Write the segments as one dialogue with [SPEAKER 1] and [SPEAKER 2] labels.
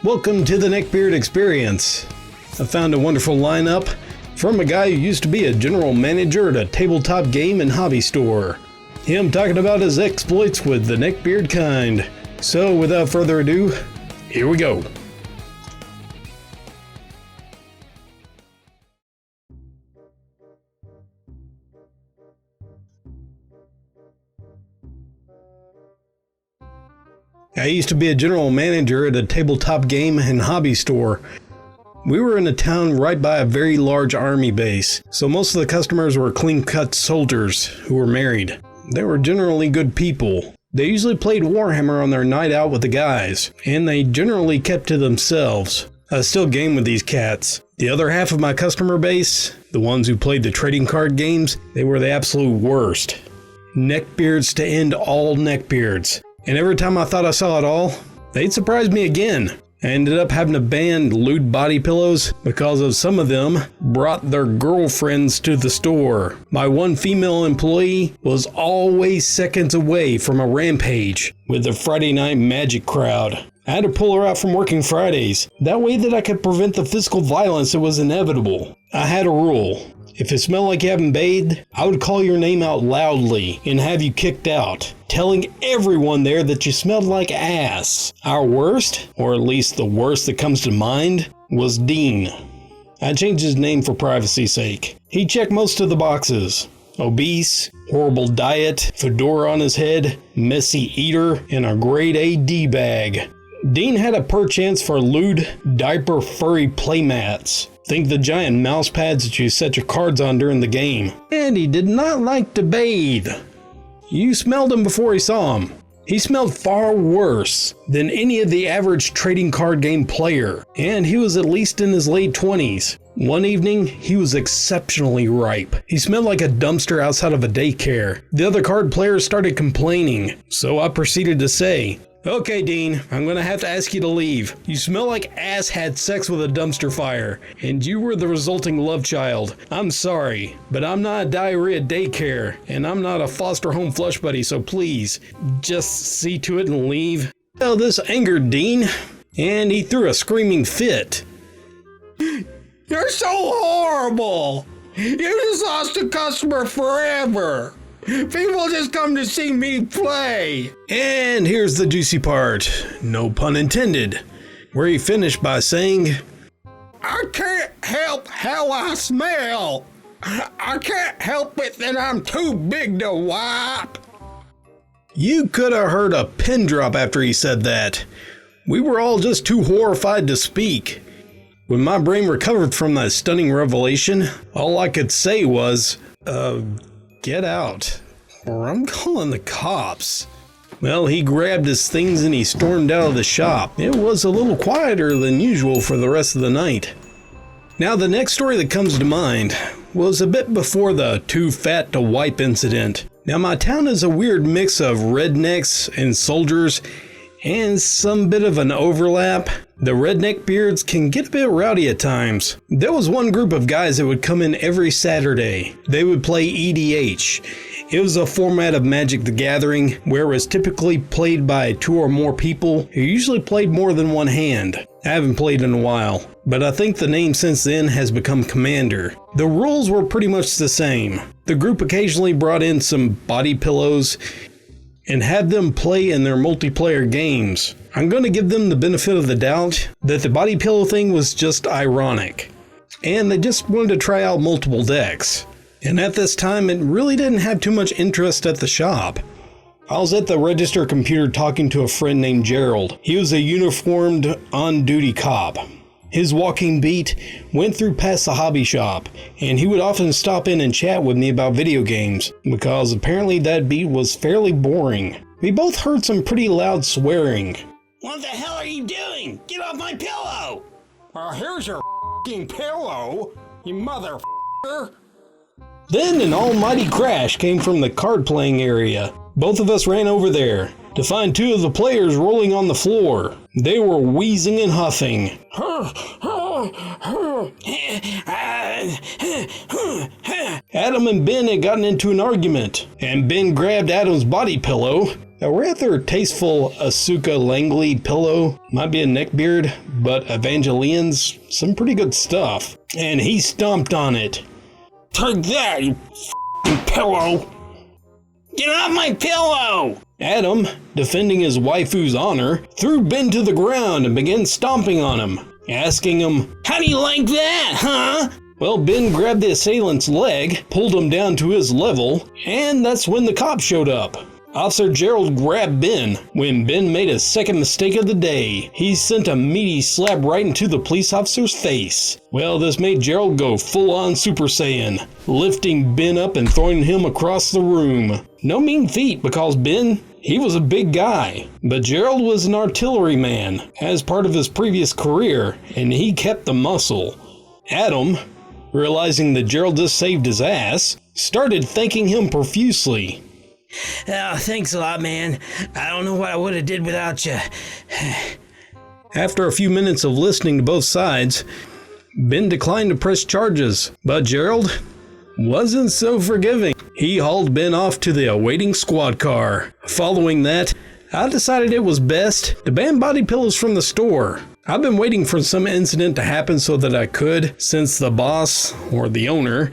[SPEAKER 1] Welcome to the Neckbeard Experience. I found a wonderful lineup from a guy who used to be a general manager at a tabletop game and hobby store. Him talking about his exploits with the neckbeard kind. So without further ado, here we go. I used to be a general manager at a tabletop game and hobby store. We were in a town right by a very large army base, so most of the customers were clean-cut soldiers who were married. They were generally good people. They usually played Warhammer on their night out with the guys, and they generally kept to themselves. I still game with these cats. The other half of my customer base, the ones who played the trading card games, they were the absolute worst. Neckbeards to end all neckbeards. And every time I thought I saw it all, they'd surprise me again. I ended up having to ban lewd body pillows because of some of them brought their girlfriends to the store. My one female employee was always seconds away from a rampage with the Friday night magic crowd. I had to pull her out from working Fridays. That way that I could prevent the physical violence that was inevitable. I had a rule. If it smelled like you haven't bathed, I would call your name out loudly and have you kicked out, telling everyone there that you smelled like ass. Our worst, or at least the worst that comes to mind, was Dean. I changed his name for privacy's sake. He checked most of the boxes. Obese, horrible diet, fedora on his head, messy eater, and a grade A D-bag. Dean had a perchance for lewd, diaper furry playmats. Think the giant mouse pads that you set your cards on during the game. And he did not like to bathe. You smelled him before he saw him. He smelled far worse than any of the average trading card game player, and he was at least in his late 20s. One evening, he was exceptionally ripe. He smelled like a dumpster outside of a daycare. The other card players started complaining, so I proceeded to say, "Okay, Dean, I'm gonna have to ask you to leave. You smell like ass had sex with a dumpster fire, and you were the resulting love child. I'm sorry, but I'm not a diarrhea daycare, and I'm not a foster home flush buddy, so please, just see to it and leave." Well, this angered Dean, and he threw a screaming fit. "You're so horrible! You just lost a customer forever! People just come to see me play!" And here's the juicy part, no pun intended, where he finished by saying, "I can't help how I smell. I can't help it that I'm too big to wipe." You could have heard a pin drop after he said that. We were all just too horrified to speak. When my brain recovered from that stunning revelation, all I could say was, "Get out, or I'm calling the cops." Well, he grabbed his things and he stormed out of the shop. It was a little quieter than usual for the rest of the night. Now, the next story that comes to mind was a bit before the too fat to wipe incident. Now, my town is a weird mix of rednecks and soldiers and some bit of an overlap. The redneck beards can get a bit rowdy at times. There was one group of guys that would come in every Saturday. They would play EDH. It was a format of Magic the Gathering where it was typically played by 2 or more people who usually played more than one hand. I haven't played in a while, but I think the name since then has become Commander. The rules were pretty much the same. The group occasionally brought in some body pillows and had them play in their multiplayer games. I'm going to give them the benefit of the doubt that the body pillow thing was just ironic, and they just wanted to try out multiple decks. And at this time, it really didn't have too much interest at the shop. I was at the register computer talking to a friend named Gerald. He was a uniformed on-duty cop. His walking beat went through past the hobby shop, and he would often stop in and chat with me about video games, because apparently that beat was fairly boring. We both heard some pretty loud swearing. "What the hell are you doing? Get off my pillow!" "Here's your f***ing pillow, you mother***er." Then an almighty crash came from the card playing area. Both of us ran over there to find 2 of the players rolling on the floor. They were wheezing and huffing. Adam and Ben had gotten into an argument, and Ben grabbed Adam's body pillow A rather tasteful Asuka Langley pillow might be a neckbeard, but Evangeline's some pretty good stuff. And he stomped on it.
[SPEAKER 2] Take that, you f***ing pillow! Get off my pillow!
[SPEAKER 1] Adam, defending his waifu's honor, threw Ben to the ground and began stomping on him, asking him,
[SPEAKER 2] "How do you like that, huh?"
[SPEAKER 1] Well, Ben grabbed the assailant's leg, pulled him down to his level, and that's when the cop showed up. Officer Gerald grabbed Ben when Ben made his second mistake of the day. He sent a meaty slap right into the police officer's face. Well, this made Gerald go full-on Super Saiyan, lifting Ben up and throwing him across the room. No mean feat because Ben, he was a big guy. But Gerald was an artilleryman as part of his previous career, and he kept the muscle. Adam, realizing that Gerald just saved his ass, started thanking him profusely.
[SPEAKER 2] Oh, thanks a lot, man. I don't know what I would have did without you.
[SPEAKER 1] After a few minutes of listening to both sides, Ben declined to press charges, but Gerald wasn't so forgiving. He hauled Ben off to the awaiting squad car. Following that, I decided it was best to ban body pillows from the store. I've been waiting for some incident to happen so that I could, since the boss, or the owner,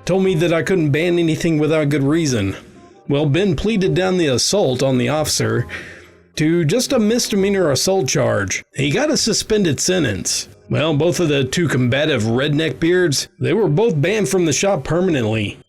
[SPEAKER 1] told me that I couldn't ban anything without good reason. Well, Ben pleaded down the assault on the officer to just a misdemeanor assault charge. He got a suspended sentence. Well, both of the two combative redneck beards, they were both banned from the shop permanently.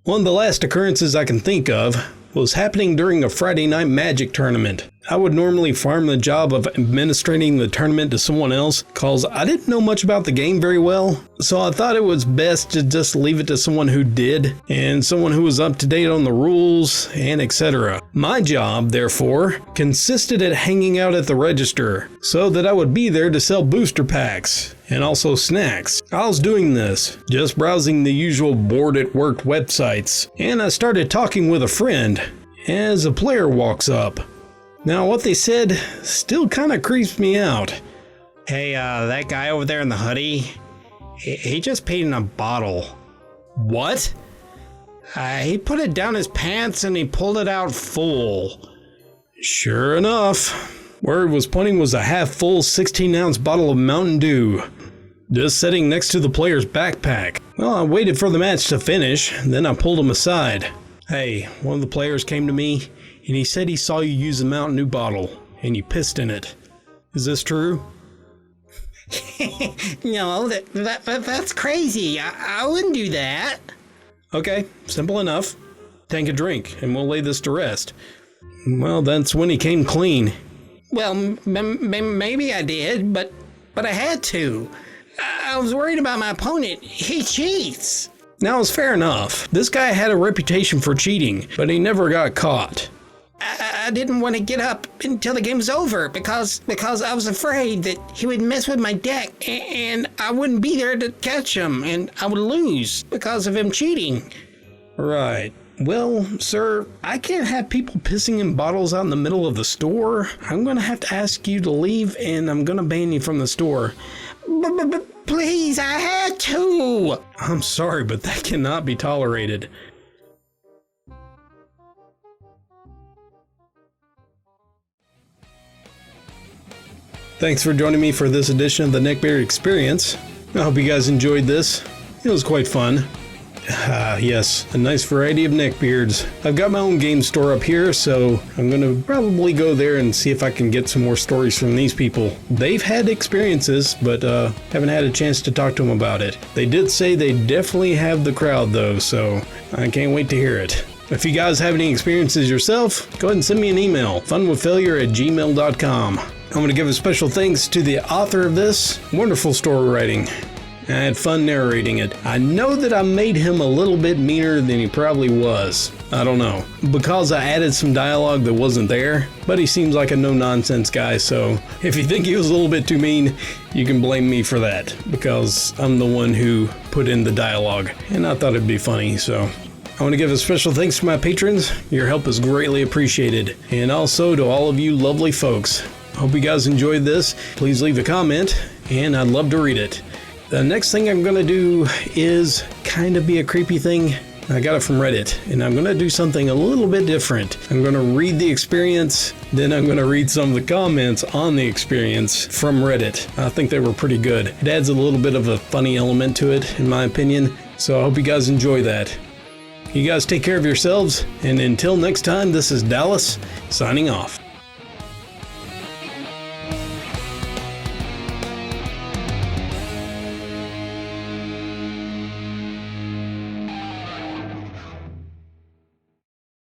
[SPEAKER 1] One of the last occurrences I can think of was happening during a Friday night Magic tournament. I would normally farm the job of administrating the tournament to someone else cause I didn't know much about the game very well, so I thought it was best to just leave it to someone who did and someone who was up to date on the rules and etc. My job, therefore, consisted at hanging out at the register so that I would be there to sell booster packs and also snacks. I was doing this, just browsing the usual bored at work websites, and I started talking with a friend as a player walks up. Now, what they said still kind of creeps me out.
[SPEAKER 2] Hey, that guy over there in the hoodie, he just peed in a bottle.
[SPEAKER 1] What?
[SPEAKER 2] He put it down his pants and he pulled it out full.
[SPEAKER 1] Sure enough, where it was pointing was a half-full 16-ounce bottle of Mountain Dew, just sitting next to the player's backpack. Well, I waited for the match to finish, then I pulled him aside. Hey, one of the players came to me, and he said he saw you use the Mountain Dew bottle, and you pissed in it. Is this true?
[SPEAKER 2] No, that's crazy. I wouldn't do that.
[SPEAKER 1] Okay, simple enough. Take a drink, and we'll lay this to rest. Well, that's when he came clean.
[SPEAKER 2] Well, maybe I did, but I had to. I was worried about my opponent. He cheats.
[SPEAKER 1] Now, it's fair enough. This guy had a reputation for cheating, but he never got caught.
[SPEAKER 2] I didn't want to get up until the game was over because I was afraid that he would mess with my deck and I wouldn't be there to catch him and I would lose because of him cheating.
[SPEAKER 1] Right. Well, sir, I can't have people pissing in bottles out in the middle of the store. I'm going to have to ask you to leave and I'm going to ban you from the store.
[SPEAKER 2] Please, I had to.
[SPEAKER 1] I'm sorry, but that cannot be tolerated. Thanks for joining me for this edition of the Neckbeard Experience. I hope you guys enjoyed this. It was quite fun. Yes, a nice variety of neckbeards. I've got my own game store up here, so I'm going to probably go there and see if I can get some more stories from these people. They've had experiences, but haven't had a chance to talk to them about it. They did say they definitely have the crowd though, so I can't wait to hear it. If you guys have any experiences yourself, go ahead and send me an email, funwithfailure@gmail.com. I'm going to give a special thanks to the author of this. Wonderful story writing. I had fun narrating it. I know that I made him a little bit meaner than he probably was. I don't know. Because I added some dialogue that wasn't there, but he seems like a no-nonsense guy, so if you think he was a little bit too mean, you can blame me for that, because I'm the one who put in the dialogue, and I thought it'd be funny, so. I want to give a special thanks to my patrons. Your help is greatly appreciated. And also to all of you lovely folks. Hope you guys enjoyed this. Please leave a comment, and I'd love to read it. The next thing I'm going to do is kind of be a creepy thing. I got it from Reddit, and I'm going to do something a little bit different. I'm going to read the experience, then I'm going to read some of the comments on the experience from Reddit. I think they were pretty good. It adds a little bit of a funny element to it, in my opinion, so I hope you guys enjoy that. You guys take care of yourselves, and until next time, this is Dallas, signing off.